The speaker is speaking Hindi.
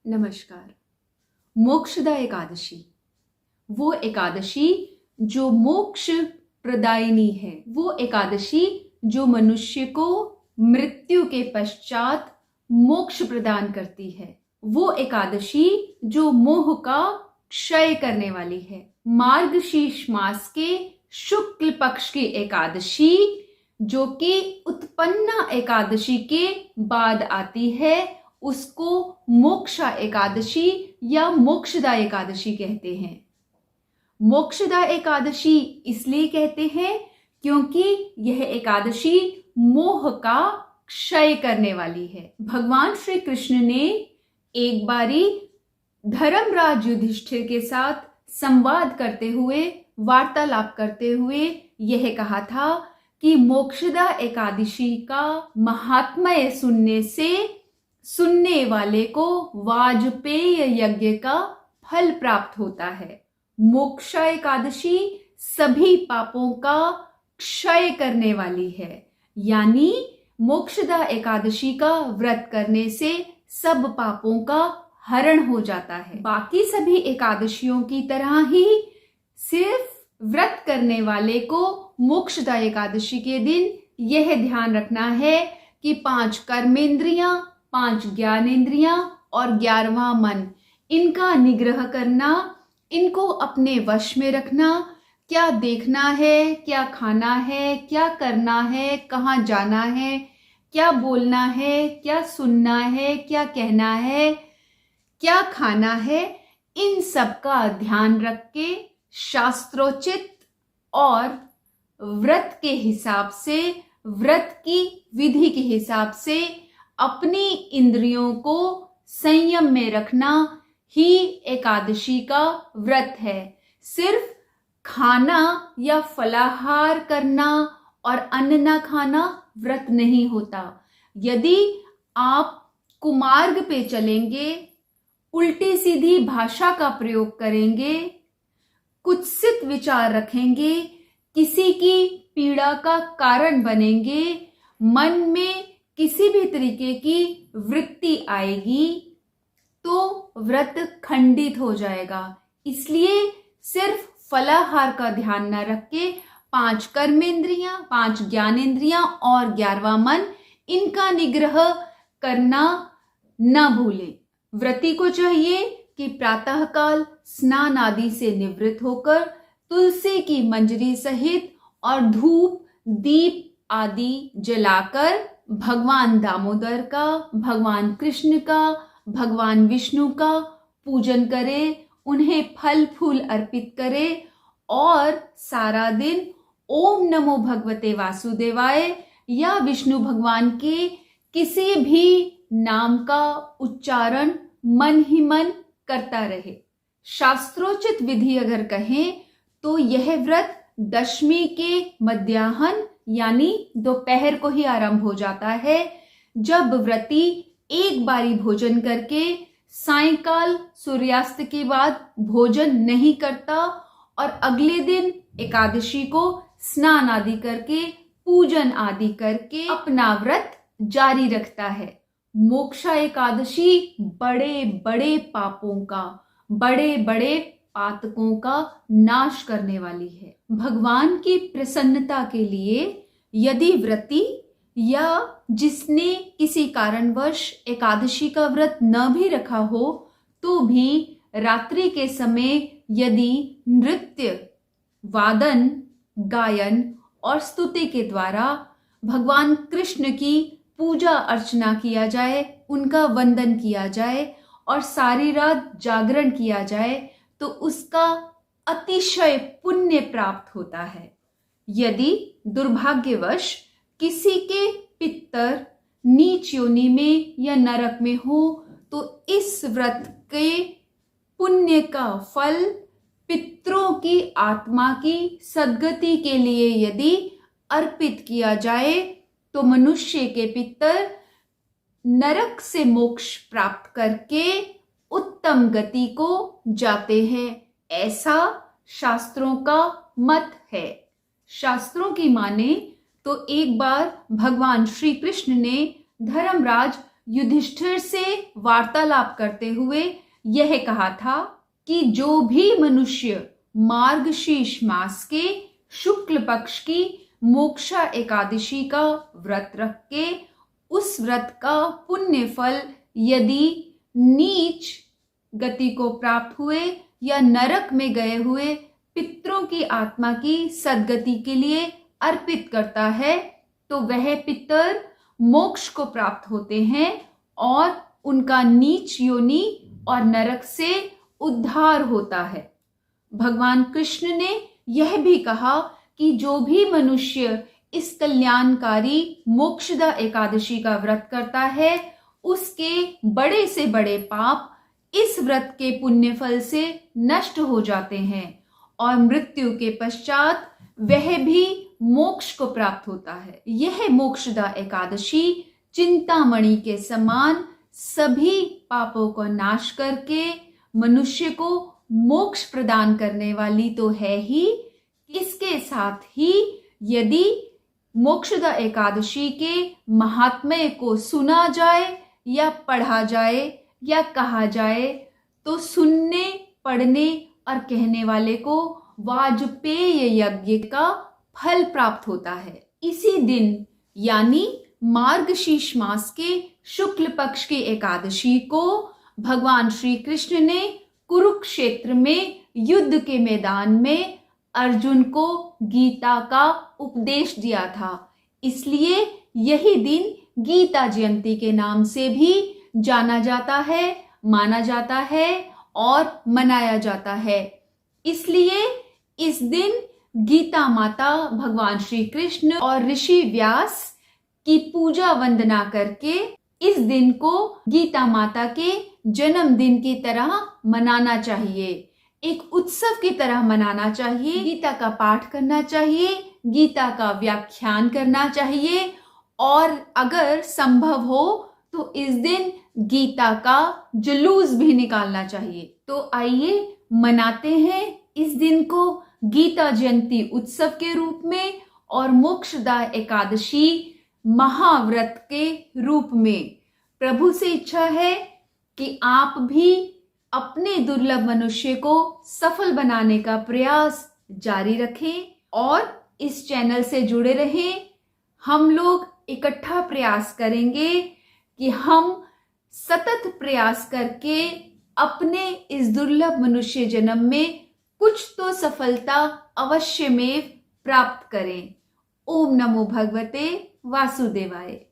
नमस्कार। मोक्षदा एकादशी, वो एकादशी जो मोक्ष प्रदायिनी है, वो एकादशी जो मनुष्य को मृत्यु के पश्चात मोक्ष प्रदान करती है, वो एकादशी जो मोह का क्षय करने वाली है। मार्गशीर्ष मास के शुक्ल पक्ष की एकादशी जो कि उत्पन्ना एकादशी के बाद आती है, उसको मोक्षा एकादशी या मोक्षदा एकादशी कहते हैं। मोक्षदा एकादशी इसलिए कहते हैं क्योंकि यह एकादशी मोह का क्षय करने वाली है। भगवान श्री कृष्ण ने एक बारी धर्मराज युधिष्ठिर के साथ संवाद करते हुए, वार्तालाप करते हुए यह कहा था कि मोक्षदा एकादशी का महात्म्य सुनने से सुनने वाले को वाजपेय यज्ञ का फल प्राप्त होता है। मोक्षा एकादशी सभी पापों का क्षय करने वाली है, यानी मोक्षदा एकादशी का व्रत करने से सब पापों का हरण हो जाता है। बाकी सभी एकादशियों की तरह ही सिर्फ व्रत करने वाले को मोक्षदा एकादशी के दिन यह ध्यान रखना है कि 5 कर्मेंद्रियां, 5 ज्ञानेंद्रियां और 11वां मन, इनका निग्रह करना, इनको अपने वश में रखना। क्या देखना है, क्या खाना है, क्या करना है, कहाँ जाना है, क्या बोलना है, क्या सुनना है, क्या कहना है, क्या खाना है, इन सब का ध्यान रख के शास्त्रोचित और व्रत के हिसाब से, व्रत की विधि के हिसाब से अपनी इंद्रियों को संयम में रखना ही एकादशी का व्रत है। सिर्फ खाना या फलाहार करना और अन्न न खाना व्रत नहीं होता। यदि आप कुमार्ग पे चलेंगे, उल्टी सीधी भाषा का प्रयोग करेंगे, कुत्सित विचार रखेंगे, किसी की पीड़ा का कारण बनेंगे, मन में किसी भी तरीके की वृत्ति आएगी, तो व्रत खंडित हो जाएगा। इसलिए सिर्फ फलाहार का ध्यान न रख के 5 कर्मेंद्रियां, 5 ज्ञानेंद्रियां और 11वां मन, इनका निग्रह करना न भूलें। व्रती को चाहिए कि प्रातःकाल स्नान आदि से निवृत्त होकर तुलसी की मंजरी सहित और धूप दीप आदि जलाकर भगवान दामोदर का, भगवान कृष्ण का, भगवान विष्णु का पूजन करे, उन्हें फल फूल अर्पित करे और सारा दिन ओम नमो भगवते वासुदेवाय या विष्णु भगवान के किसी भी नाम का उच्चारण मन ही मन करता रहे। शास्त्रोचित विधि अगर कहें तो यह व्रत दशमी के मध्याह्न यानी दोपहर को ही आरंभ हो जाता है, जब व्रती एक बारी भोजन करके सायंकाल सूर्यास्त के बाद भोजन नहीं करता और अगले दिन एकादशी को स्नान आदि करके, पूजन आदि करके अपना व्रत जारी रखता है। मोक्षा एकादशी बड़े बड़े पापों का, बड़े बड़े पातकों का नाश करने वाली है। भगवान की प्रसन्नता के लिए यदि व्रती या जिसने किसी कारणवश एकादशी का व्रत न भी रखा हो, तो भी रात्रि के समय यदि नृत्य, वादन, गायन और स्तुति के द्वारा भगवान कृष्ण की पूजा अर्चना किया जाए, उनका वंदन किया जाए और सारी रात जागरण किया जाए, तो उसका अतिशय पुण्य प्राप्त होता है। यदि दुर्भाग्यवश किसी के पितर नीच योनि में या नरक में हो, तो इस व्रत के पुण्य का फल पितरों की आत्मा की सद्गति के लिए यदि अर्पित किया जाए, तो मनुष्य के पितर नरक से मोक्ष प्राप्त करके उत्तम गति को जाते हैं। ऐसा शास्त्रों का मत है। शास्त्रों की माने तो एक बार भगवान श्री कृष्ण ने धर्मराज युधिष्ठिर से वार्तालाप करते हुए यह कहा था कि जो भी मनुष्य मार्गशीर्ष मास के शुक्ल पक्ष की मोक्षा एकादशी का व्रत रख के उस व्रत का पुण्य फल यदि नीच गति को प्राप्त हुए या नरक में गए हुए पितरों की आत्मा की सद्गति के लिए अर्पित करता है तो वह पितर मोक्ष को प्राप्त होते हैं और उनका नीच योनि और नरक से उद्धार होता है। भगवान कृष्ण ने यह भी कहा कि जो भी मनुष्य इस कल्याणकारी मोक्षदा एकादशी का व्रत करता है उसके बड़े से बड़े पाप इस व्रत के पुण्य फल से नष्ट हो जाते हैं और मृत्यु के पश्चात वह भी मोक्ष को प्राप्त होता है। यह मोक्षदा एकादशी चिंतामणि के समान सभी पापों को नाश करके मनुष्य को मोक्ष प्रदान करने वाली तो है ही, इसके साथ ही यदि मोक्षदा एकादशी के महात्म्य को सुना जाए या पढ़ा जाए या कहा जाए तो सुनने, पढ़ने और कहने वाले को वाजपेय यज्ञ का फल प्राप्त होता है। इसी दिन यानी मार्गशीर्ष मास के शुक्ल पक्ष की एकादशी को भगवान श्री कृष्ण ने कुरुक्षेत्र में युद्ध के मैदान में अर्जुन को गीता का उपदेश दिया था। इसलिए यही दिन गीता जयंती के नाम से भी जाना जाता है, माना जाता है और मनाया जाता है। इसलिए इस दिन गीता माता भगवान श्री कृष्ण और ऋषि व्यास की पूजा वंदना करके इस दिन को गीता माता के जन्मदिन की तरह मनाना चाहिए, एक उत्सव की तरह मनाना चाहिए। गीता का पाठ करना चाहिए, गीता का व्याख्यान करना चाहिए और अगर संभव हो तो इस दिन गीता का जुलूस भी निकालना चाहिए। तो आइए मनाते हैं इस दिन को गीता जयंती उत्सव के रूप में और मोक्षदा एकादशी महाव्रत के रूप में। प्रभु से इच्छा है कि आप भी अपने दुर्लभ मनुष्य को सफल बनाने का प्रयास जारी रखें और इस चैनल से जुड़े रहें। हम लोग इकट्ठा प्रयास करेंगे कि हम सतत प्रयास करके अपने इस दुर्लभ मनुष्य जन्म में कुछ तो सफलता अवश्य में प्राप्त करें। ओम नमो भगवते वासुदेवाय।